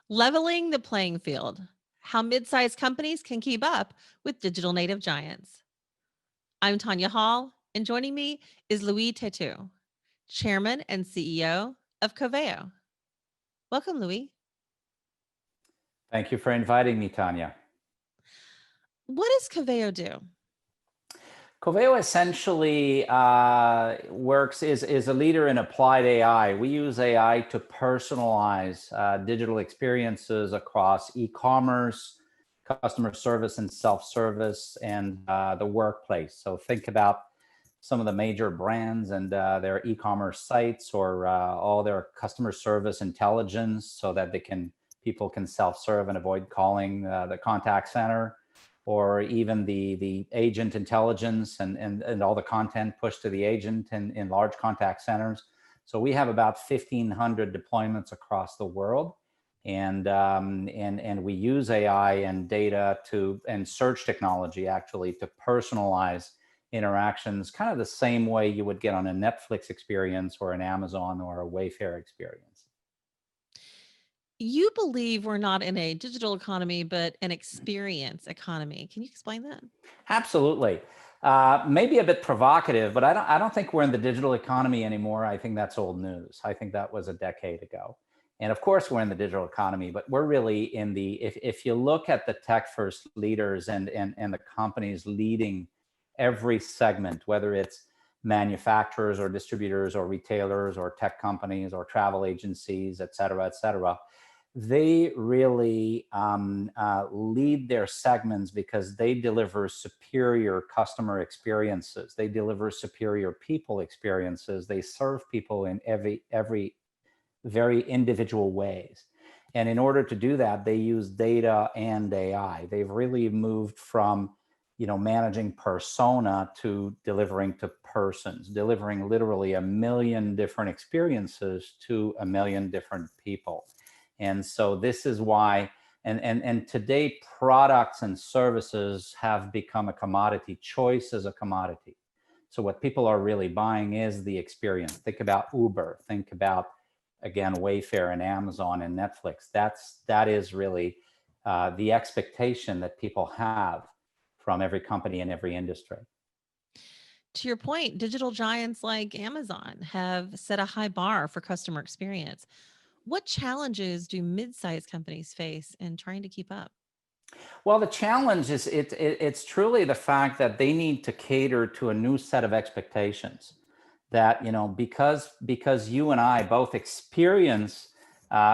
Leveling the playing field. How mid-sized companies can keep up with digital native giants. I'm Tanya Hall, and joining me is Louis Tetu, Chairman and CEO of Coveo. Welcome, Louis. Thank you for inviting me, Tanya. What does Coveo do? Coveo essentially is a leader in applied AI. We use AI to personalize digital experiences across e-commerce, customer service and self-service, and the workplace. So think about some of the major brands and their e-commerce sites, or all their customer service intelligence, so that people can self-serve and avoid calling the contact center, or even the agent intelligence and all the content pushed to the agent in large contact centers. So we have about 1,500 deployments across the world, and we use AI and data and search technology actually to personalize interactions, kind of the same way you would get on a Netflix experience or an Amazon or a Wayfair experience. You believe we're not in a digital economy, but an experience economy. Can you explain that? Absolutely. Maybe a bit provocative, but I don't think we're in the digital economy anymore. I think that's old news. I think that was a decade ago. And of course, we're in the digital economy, but we're really in if you look at the tech first leaders and the companies leading every segment, whether it's manufacturers or distributors or retailers or tech companies or travel agencies, et cetera, they really lead their segments because they deliver superior customer experiences. They deliver superior people experiences. They serve people in every very individual ways. And in order to do that, they use data and AI. They've really moved from managing persona to delivering to persons, delivering literally a million different experiences to a million different people. And so this is why, and today products and services have become a commodity. Choice is a commodity. So what people are really buying is the experience. Think about Uber, think about, again, Wayfair and Amazon and Netflix. That is really the expectation that people have from every company in every industry. To your point, digital giants like Amazon have set a high bar for customer experience. What challenges do mid-sized companies face in trying to keep up? Well, the challenge is it's truly the fact that they need to cater to a new set of expectations. That because you and I both experience,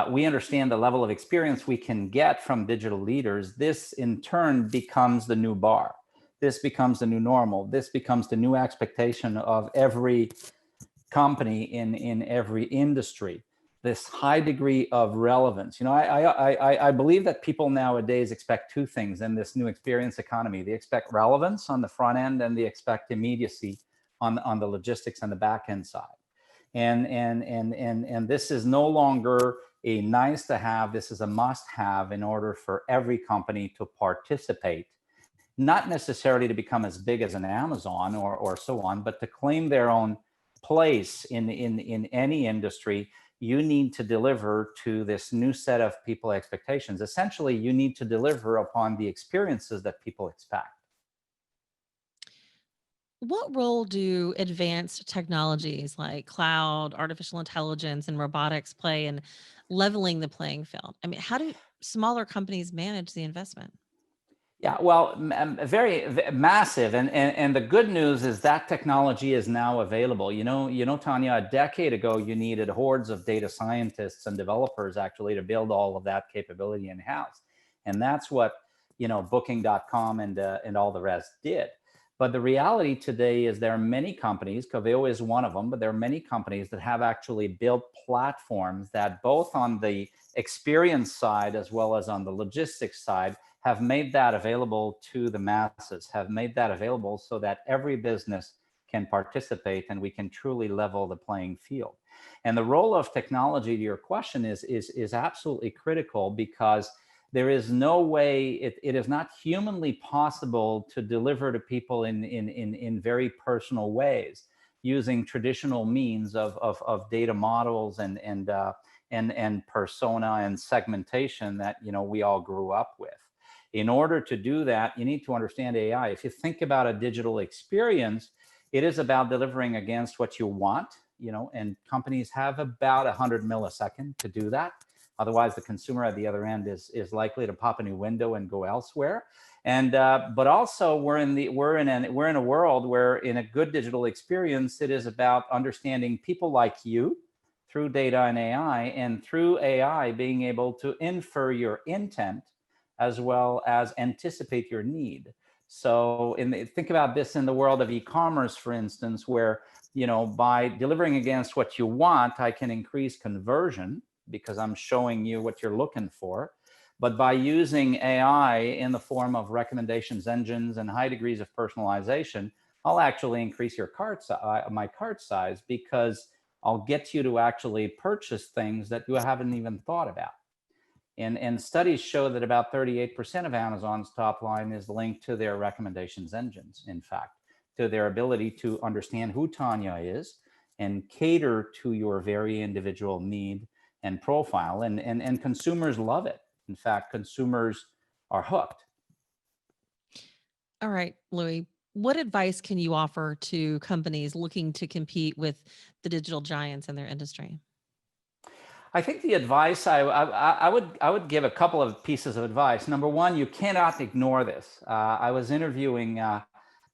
we understand the level of experience we can get from digital leaders. This in turn becomes the new bar. This becomes the new normal. This becomes the new expectation of every company in every industry. This high degree of relevance. I believe that people nowadays expect two things in this new experience economy. They expect relevance on the front end, and they expect immediacy on the logistics and the back end side. And this is no longer a nice to have. This is a must have in order for every company to participate, not necessarily to become as big as an Amazon or so on, but to claim their own place in any industry. You need to deliver to this new set of people expectations. Essentially, you need to deliver upon the experiences that people expect. What role do advanced technologies like cloud, artificial intelligence, and robotics play in leveling the playing field? I mean, how do smaller companies manage the investment? Yeah, well, massive, and the good news is that technology is now available. Tanya, a decade ago, you needed hordes of data scientists and developers actually to build all of that capability in house, and that's what Booking.com and all the rest did. But the reality today is there are many companies. Coveo is one of them, but there are many companies that have actually built platforms that, both on the experience side as well as on the logistics side, have made that available to the masses, have made that available so that every business can participate and we can truly level the playing field. And the role of technology, to your question, is absolutely critical, because there is no way, it is not humanly possible to deliver to people in very personal ways using traditional means of data models and persona and segmentation that we all grew up with. In order to do that, you need to understand AI. If you think about a digital experience, it is about delivering against what you want, and companies have about 100 milliseconds to do that. Otherwise, the consumer at the other end is likely to pop a new window and go elsewhere. And but also we're in a world where in a good digital experience, it is about understanding people like you through data and AI, and through AI being able to infer your intent as well as anticipate your need. So think about this in the world of e-commerce, for instance, where by delivering against what you want, I can increase conversion because I'm showing you what you're looking for. But by using AI in the form of recommendations engines and high degrees of personalization, I'll actually increase your my cart size, because I'll get you to actually purchase things that you haven't even thought about. And studies show that about 38% of Amazon's top line is linked to their recommendations engines, in fact, to their ability to understand who Tanya is and cater to your very individual need and profile. And consumers love it. In fact, consumers are hooked. All right, Louis, what advice can you offer to companies looking to compete with the digital giants in their industry? I think the advice I would give a couple of pieces of advice. Number one, you cannot ignore this. I was interviewing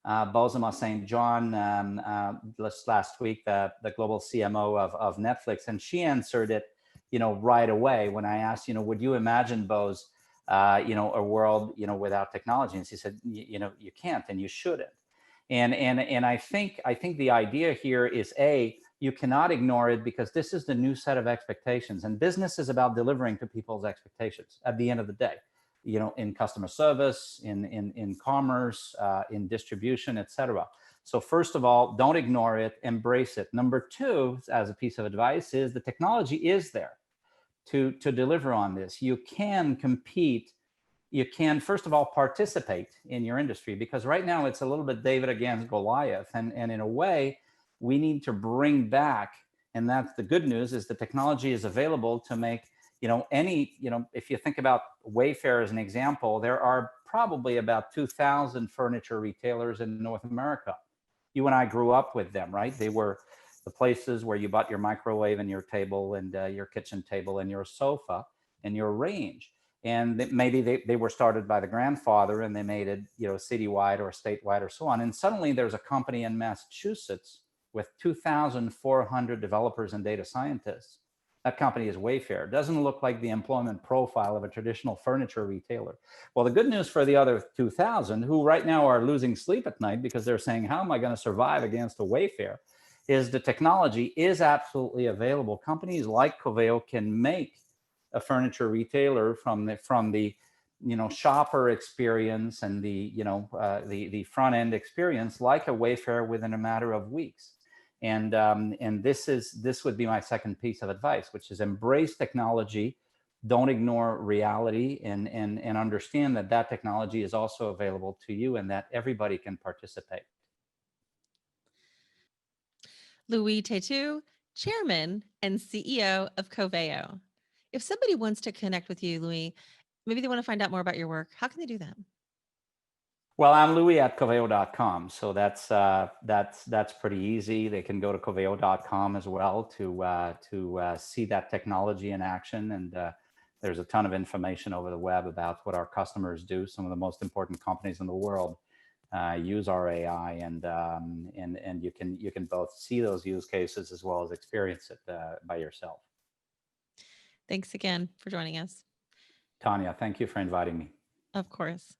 Bozoma St. John last week, the global CMO of Netflix, and she answered it, right away when I asked, would you imagine, Boz, a world, without technology? And she said, you can't, and you shouldn't. And I think the idea here is, you cannot ignore it, because this is the new set of expectations, and business is about delivering to people's expectations at the end of the day, in customer service, in commerce, in distribution, etc. So first of all, don't ignore it, embrace it. Number two, as a piece of advice, is the technology is there to deliver on this. You can compete. You can, first of all, participate in your industry, because right now it's a little bit David against Goliath. And in a way, we need to bring back, and that's the good news, is the technology is available to make, if you think about Wayfair as an example, there are probably about 2,000 furniture retailers in North America. You and I grew up with them, right? They were the places where you bought your microwave and your table and your kitchen table and your sofa and your range. And maybe they were started by the grandfather, and they made it, citywide or statewide or so on. And suddenly there's a company in Massachusetts with 2,400 developers and data scientists. That company is Wayfair. Doesn't look like the employment profile of a traditional furniture retailer. Well, the good news for the other 2,000, who right now are losing sleep at night because they're saying, how am I going to survive against a Wayfair, is the technology is absolutely available. Companies like Coveo can make a furniture retailer from the shopper experience and the front end experience like a Wayfair within a matter of weeks. And this would be my second piece of advice, which is embrace technology, don't ignore reality, and understand that technology is also available to you, and that everybody can participate. Louis Tetu, Chairman and CEO of Coveo. If somebody wants to connect with you, Louis, maybe they want to find out more about your work, how can they do that? Well, I'm Louis at Coveo.com. So that's pretty easy. They can go to Coveo.com as well to see that technology in action. And there's a ton of information over the web about what our customers do. Some of the most important companies in the world use our AI, and you can both see those use cases as well as experience it by yourself. Thanks again for joining us. Tanya, thank you for inviting me. Of course.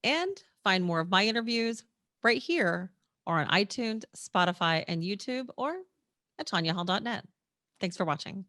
And find more of my interviews right here or on iTunes, Spotify, and YouTube, or at tanyahall.net. Thanks for watching.